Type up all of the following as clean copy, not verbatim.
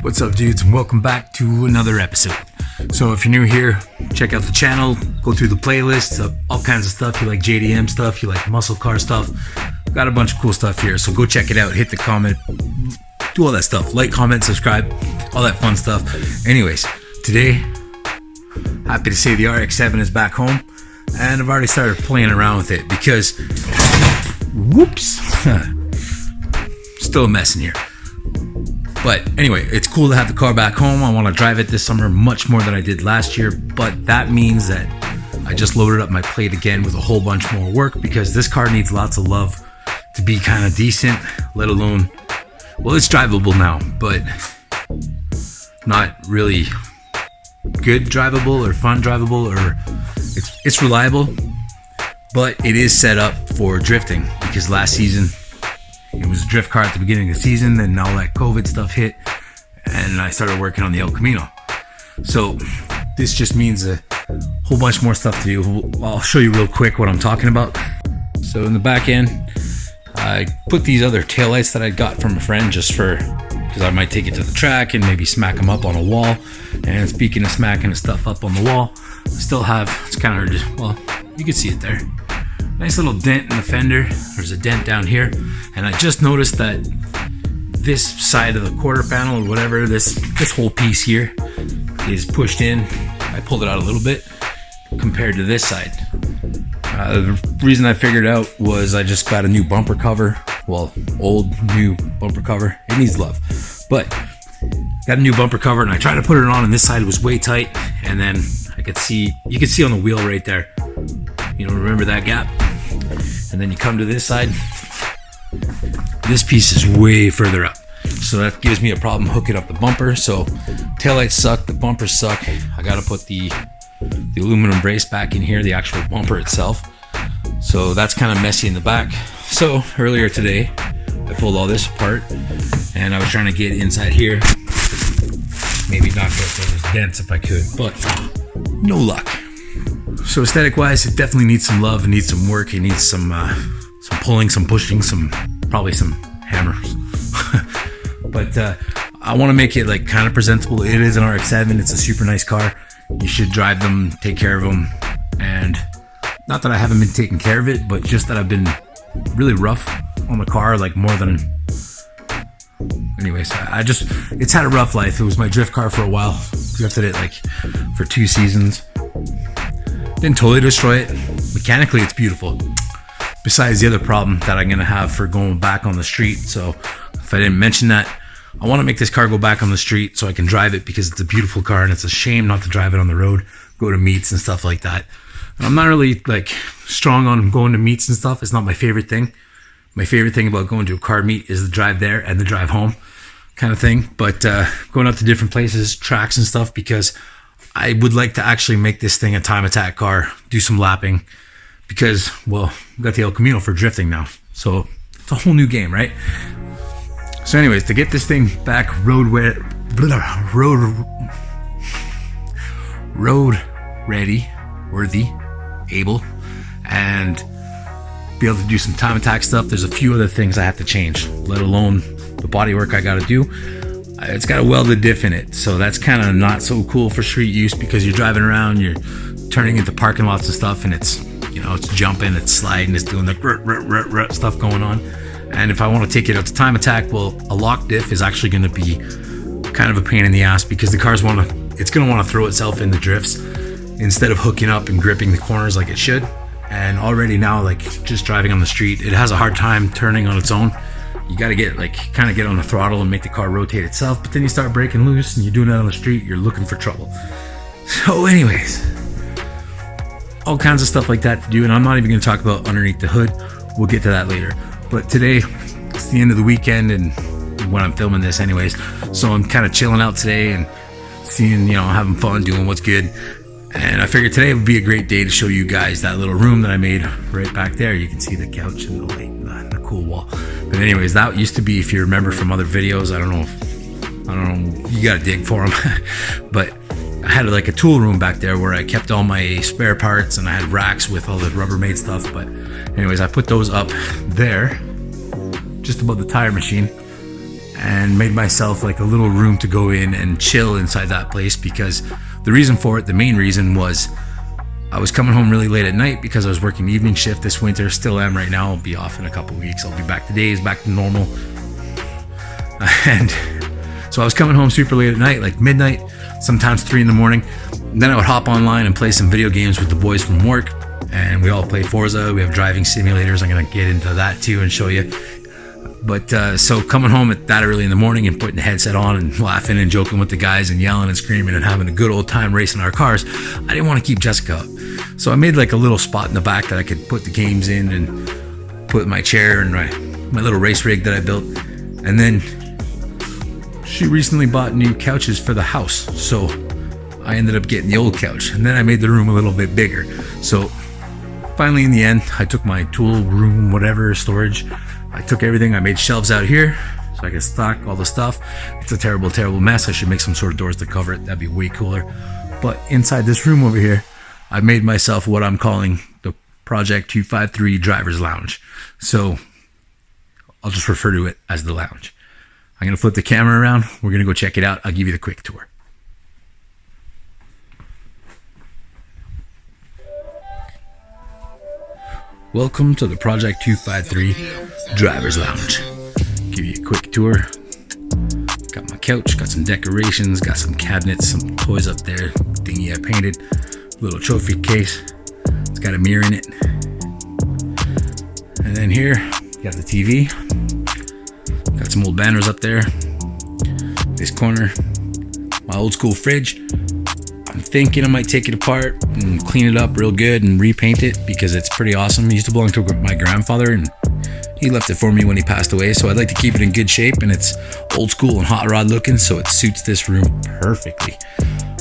What's up, dudes, and welcome back to another episode. So if you're new here, check out the channel, go through the playlist of all kinds of stuff. You like JDM stuff, you like muscle car stuff, got a bunch of cool stuff here, so go check it out, hit the comment, do all that stuff, like, comment, subscribe, all that fun stuff. Anyways, today, happy to say the rx7 is back home, and I've already started playing around with it because, whoops, still a mess in here. But anyway, it's cool to have the car back home. I want to drive it this summer much more than I did last year, but that means that I just loaded up my plate again with a whole bunch more work because this car needs lots of love to be kind of decent, let alone, well, it's drivable now, but not really good drivable or fun drivable, or it's reliable, but it is set up for drifting because last season it was a drift car at the beginning of the season, then all that COVID stuff hit, and I started working on the El Camino. So this just means a whole bunch more stuff to do. I'll show you real quick what I'm talking about. So in the back end, I put these other taillights that I got from a friend just because I might take it to the track and maybe smack them up on a wall. And speaking of smacking stuff up on the wall, I still have, it's kind of hard to, well, you can see it there. Nice little dent in the fender. There's a dent down here, and I just noticed that this side of the quarter panel or whatever, this whole piece here is pushed in. I pulled it out a little bit compared to this side. The reason I figured out was I just got a new bumper cover. Well, old new bumper cover. It needs love, but got a new bumper cover, and I tried to put it on, and this side was way tight, and then you could see on the wheel right there. You know, remember that gap? And then you come to this side, this piece is way further up. So that gives me a problem hooking up the bumper. So taillights suck, the bumpers suck. I gotta put the aluminum brace back in here, the actual bumper itself. So that's kind of messy in the back. So earlier today, I pulled all this apart and I was trying to get inside here. Maybe knock out those dents if I could, but no luck. So aesthetic wise, it definitely needs some love, it needs some work, it needs some pulling, some pushing, probably some hammers. But I want to make it like kind of presentable. It is an RX-7, it's a super nice car. You should drive them, take care of them, and not that I haven't been taking care of it, but just that I've been really rough on the car, like more than, anyways, it's had a rough life. It was my drift car for a while, drifted it like for 2 seasons. Didn't totally destroy it. Mechanically, it's beautiful. Besides the other problem that I'm gonna have for going back on the street. So if I didn't mention that, I wanna make this car go back on the street so I can drive it because it's a beautiful car and it's a shame not to drive it on the road, go to meets and stuff like that. And I'm not really like strong on going to meets and stuff. It's not my favorite thing. My favorite thing about going to a car meet is the drive there and the drive home kind of thing. But going out to different places, tracks and stuff, because I would like to actually make this thing a time attack car, do some lapping, because, well, we've got the El Camino for drifting now. So it's a whole new game, right? So anyways, to get this thing back road ready, worthy, able, and be able to do some time attack stuff, there's a few other things I have to change, let alone the bodywork I got to do. It's got a welded diff in it, so that's kind of not so cool for street use because you're driving around, you're turning into parking lots and stuff, and it's, you know, it's jumping, it's sliding, it's doing the stuff going on. And if I want to take it out to time attack, well, a lock diff is actually going to be kind of a pain in the ass because the car's it's going to want to throw itself in the drifts instead of hooking up and gripping the corners like it should. And already now, like just driving on the street, it has a hard time turning on its own. You got to get kind of get on the throttle and make the car rotate itself, but then you start breaking loose and you're doing that on the street, you're looking for trouble. So anyways, all kinds of stuff like that to do, and I'm not even going to talk about underneath the hood. We'll get to that later. But today, it's the end of the weekend and when I'm filming this anyways, so I'm kind of chilling out today and seeing, you know, having fun, doing what's good. And I figured today would be a great day to show you guys that little room that I made right back there. You can see the couch and the light and the cool wall. But anyways, that used to be, if you remember from other videos, I don't know, you gotta dig for them. But I had like a tool room back there where I kept all my spare parts, and I had racks with all the Rubbermaid stuff. But anyways, I put those up there, just above the tire machine. and made myself like a little room to go in and chill inside that place, because the reason for it, the main reason, was I was coming home really late at night because I was working evening shift this winter. Still am right now. I'll be off in a couple weeks. I'll be back to days, back to normal. And so I was coming home super late at night, like midnight, sometimes 3 in the morning. And then I would hop online and play some video games with the boys from work, and we all play Forza. We have driving simulators. I'm gonna get into that too and show you. But so coming home at that early in the morning and putting the headset on and laughing and joking with the guys and yelling and screaming and having a good old time racing our cars, I didn't want to keep Jessica up. So I made like a little spot in the back that I could put the games in and put my chair and my little race rig that I built. And then she recently bought new couches for the house, so I ended up getting the old couch, and then I made the room a little bit bigger. So finally in the end, I took my tool room, whatever, storage, I took everything, I made shelves out here so I could stock all the stuff. It's a terrible, terrible mess. I should make some sort of doors to cover it. That'd be way cooler. But inside this room over here, I made myself what I'm calling the Project253 Driver's Lounge. So I'll just refer to it as the lounge. I'm going to flip the camera around. We're going to go check it out. I'll give you the quick tour. Welcome to the Project253 Driver's Lounge. Give you a quick tour. Got my couch, got some decorations, got some cabinets, some toys up there, thingy I painted, little trophy case. It's got a mirror in it. And then here, got the TV. Got some old banners up there. This corner, my old school fridge. I'm thinking I might take it apart and clean it up real good and repaint it because it's pretty awesome. It used to belong to my grandfather and he left it for me when he passed away. So I'd like to keep it in good shape, and it's old school and hot rod looking, so it suits this room perfectly.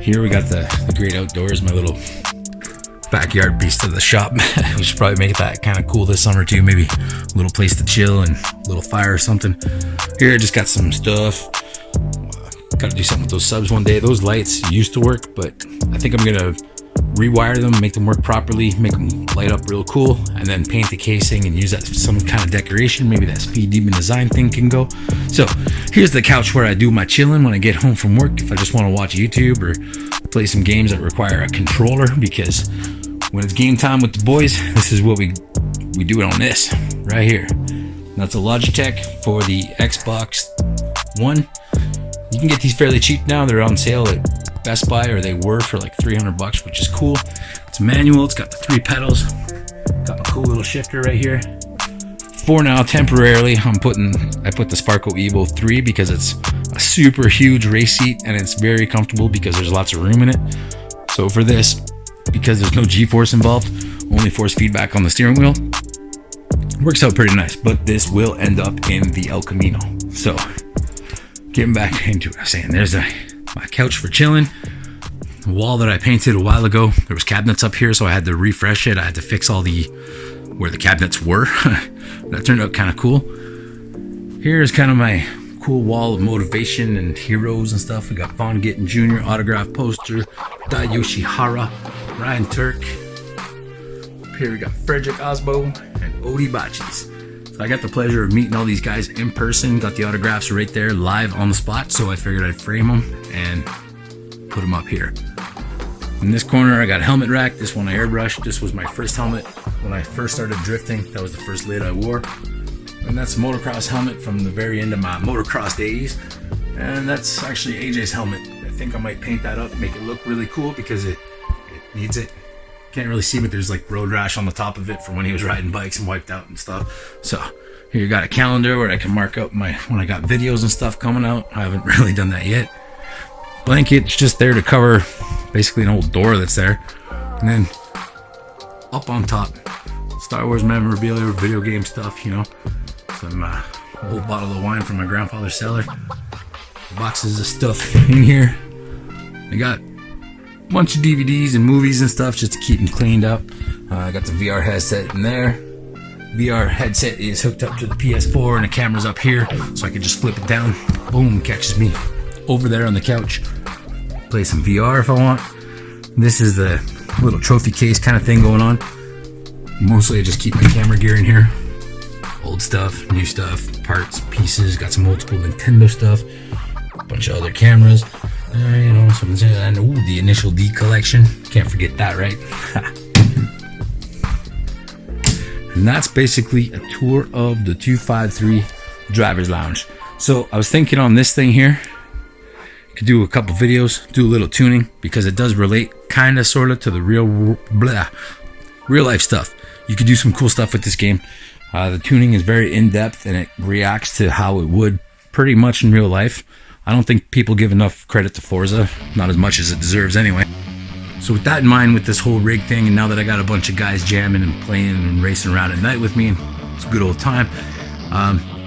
Here we got the great outdoors, my little backyard piece to the shop. We should probably make that kind of cool this summer too. Maybe a little place to chill and a little fire or something. Here I just got some stuff. Got to do something with those subs one day. Those lights used to work, but I think I'm gonna rewire them, make them work properly, make them light up real cool, and then paint the casing and use that for some kind of decoration. Maybe that Speedemon design thing can go. So here's the couch where I do my chilling when I get home from work. If I just want to watch YouTube or play some games that require a controller, because when it's game time with the boys, this is what we do it on this right here. That's a Logitech for the Xbox One. You can get these fairly cheap now. They're on sale at Best Buy, or they were for like $300, which is cool. It's manual. It's got the 3 pedals. Got a cool little shifter right here. For now, temporarily, I put the Sparco Evo 3 because it's a super huge race seat and it's very comfortable because there's lots of room in it. So for this, because there's no G-force involved, only force feedback on the steering wheel, works out pretty nice. But this will end up in the El Camino. So getting back into it, I was saying, there's my couch for chilling. The wall that I painted a while ago, there was cabinets up here, so I had to refresh it. I had to fix all where the cabinets were. That turned out kind of cool. Here's kind of my cool wall of motivation and heroes and stuff. We got Vaughn Gittin Jr. autograph poster, Dai Yoshihara, Ryan Turk. Up here we got Frederick Osbo and Odie Bachis. So I got the pleasure of meeting all these guys in person, got the autographs right there live on the spot, so I figured I'd frame them and put them up here. In this corner I got a helmet rack. This one I airbrushed. This was my first helmet when I first started drifting. That was the first lid I wore. And that's a motocross helmet from the very end of my motocross days. And that's actually AJ's helmet. I think I might paint that up, make it look really cool because it needs it. Can't really see, but there's like road rash on the top of it from when he was riding bikes and wiped out and stuff. So here you got a calendar where I can mark up when I got videos and stuff coming out. I haven't really done that yet. Blanket's just there to cover basically an old door that's there. And then up on top, Star Wars memorabilia, video game stuff, you know. Some old bottle of wine from my grandfather's cellar. Boxes of stuff in here. I got a bunch of DVDs and movies and stuff just to keep them cleaned up. I got the VR headset in there. VR headset is hooked up to the PS4 and the camera's up here, so I can just flip it down. Boom, catches me over there on the couch. Play some VR if I want. This is the little trophy case kind of thing going on. Mostly I just keep my camera gear in here. Old stuff, new stuff, parts, pieces. Got some old school Nintendo stuff. A bunch of other cameras. You know, and the Initial D collection. Can't forget that, right? And that's basically a tour of the 253 Driver's Lounge. So I was thinking on this thing here, could do a couple videos, do a little tuning, because it does relate kind of sort of to the real life stuff. You could do some cool stuff with this game. The tuning is very in-depth and it reacts to how it would pretty much in real life. I don't think people give enough credit to Forza, not as much as it deserves anyway. So with that in mind, with this whole rig thing, and now that I got a bunch of guys jamming and playing and racing around at night with me, and it's a good old time,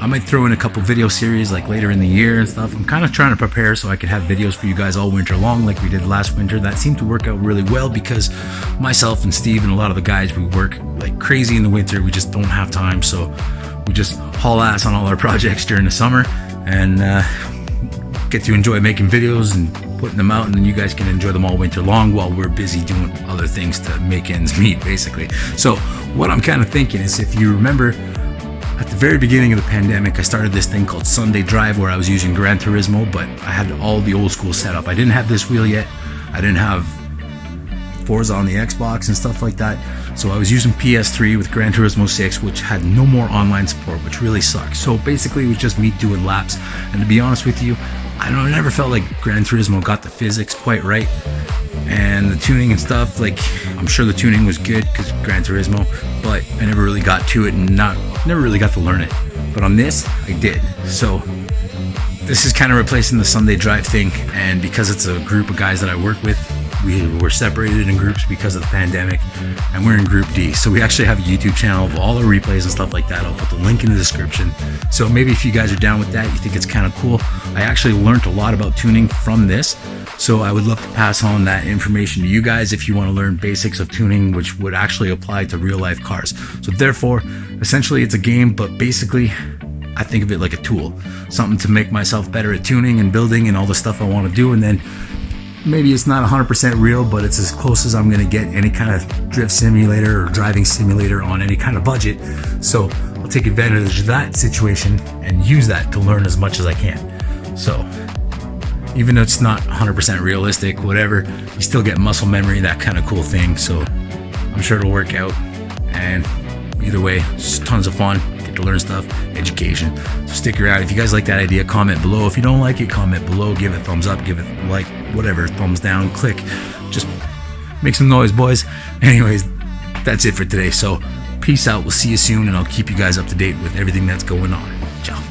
I might throw in a couple video series like later in the year and stuff. I'm kind of trying to prepare so I could have videos for you guys all winter long like we did last winter. That seemed to work out really well because myself and Steve and a lot of the guys, we work like crazy in the winter. We just don't have time, so we just haul ass on all our projects during the summer and get to enjoy making videos and putting them out, and then you guys can enjoy them all winter long while we're busy doing other things to make ends meet, basically. So what I'm kind of thinking is, if you remember at the very beginning of the pandemic, I started this thing called Sunday Drive where I was using Gran Turismo, but I had all the old school setup. I didn't have this wheel yet. I didn't have Forza on the Xbox and stuff like that. So I was using PS3 with Gran Turismo 6, which had no more online support, which really sucks. So basically it was just me doing laps. And to be honest with you, I never felt like Gran Turismo got the physics quite right. And the tuning and stuff, like, I'm sure the tuning was good because Gran Turismo, but I never really got to it and never really got to learn it. But on this, I did. So this is kind of replacing the Sunday Drive thing, and because it's a group of guys that I work with, we were separated in groups because of the pandemic, and we're in Group D. So we actually have a YouTube channel of all our replays and stuff like that. I'll put the link in the description. So maybe if you guys are down with that, you think it's kind of cool. I actually learned a lot about tuning from this, so I would love to pass on that information to you guys if you want to learn basics of tuning, which would actually apply to real life cars. So therefore, essentially it's a game, but basically I think of it like a tool, something to make myself better at tuning and building and all the stuff I want to do. And then maybe it's not 100% real, but it's as close as I'm going to get any kind of drift simulator or driving simulator on any kind of budget. So I'll take advantage of that situation and use that to learn as much as I can. So even though it's not 100% realistic, whatever, you still get muscle memory, that kind of cool thing. So I'm sure it'll work out. And either way, it's tons of fun. Get to learn stuff, education. So stick around. If you guys like that idea, comment below. If you don't like it, comment below. Give it a thumbs up, give it like, whatever, thumbs down, click. Just make some noise, boys. Anyways, that's it for today. So peace out. We'll see you soon, and I'll keep you guys up to date with everything that's going on. Ciao.